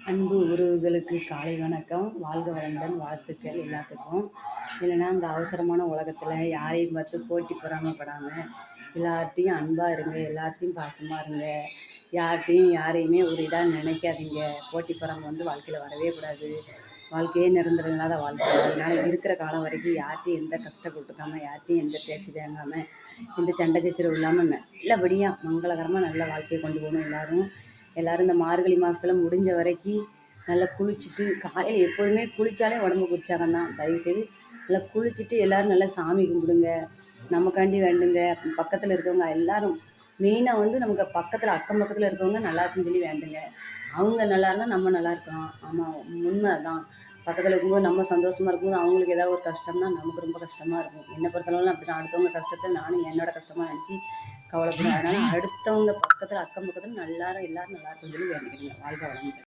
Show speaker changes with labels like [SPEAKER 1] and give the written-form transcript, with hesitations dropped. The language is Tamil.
[SPEAKER 1] அன்பு உறவுகளுக்கு காலை வணக்கம். வாழ்க வளமுடன். வாழ்த்துக்கள் எல்லாத்துக்கும். இல்லைன்னா இந்த அவசரமான உலகத்தில் யாரையும் பார்த்து போட்டி பொறாமைப்படாமல் எல்லார்ட்டையும் அன்பாக இருங்க, எல்லார்ட்டையும் பாசமாக இருங்க. யாரையுமே ஒரு இதாக நினைக்காதீங்க. போட்டி பொறாமை வாழ்க்கையில் வரவே கூடாது. வாழ்க்கையே நிரந்தரம் இல்லாத வாழ்க்கை. அதனால் இருக்கிற காலம் வரைக்கும் யார்ட்டையும் எந்த கஷ்டம் கொடுக்காம, யார்ட்டையும் எந்த பேச்சு தேங்காமல், எந்த சண்டை சச்சரவு இல்லாமல் நல்லபடியாக மங்களகரமாக நல்ல வாழ்க்கையை கொண்டு போகணும். எல்லோரும் இந்த மார்கழி மாதத்தில் முடிஞ்ச வரைக்கும் நல்லா குளிச்சுட்டு, காலையில் எப்போதுமே குளித்தாலே உடம்புக்கு உற்சாகம் தான். தயவுசெய்து நல்லா குளிச்சுட்டு எல்லோரும் நல்லா சாமி கும்பிடுங்க, நமக்காண்டி வேண்டுங்க. பக்கத்தில் இருக்கவங்க எல்லோரும் மெயினாக நமக்கு பக்கத்தில் அக்கம் பக்கத்தில் இருக்கவங்க நல்லா இருக்குன்னு சொல்லி வேண்டுங்க. அவங்க நல்லா இருந்தால் நம்ம நல்லா இருக்கலாம். ஆமாம், உண்மை தான். பக்கத்தில் இருக்கும்போது நம்ம சந்தோஷமாக இருக்கும்போது அவங்களுக்கு ஏதாவது ஒரு கஷ்டம்னா நமக்கு ரொம்ப கஷ்டமாக இருக்கும். என்னை பொறுத்தளவுலாம் அப்படி தான். அடுத்தவங்க கஷ்டத்தை நானும் என்னோட கஷ்டமாக நினச்சி கவலைப்படுவேன். அதனால் அடுத்தவங்க பக்கத்தில் அக்கம் பக்கத்தில் எல்லோரும் நல்லா இருக்குன்னு சொல்லி வேண்டிக்கிறேங்க. வாழ்க வளமுடன்.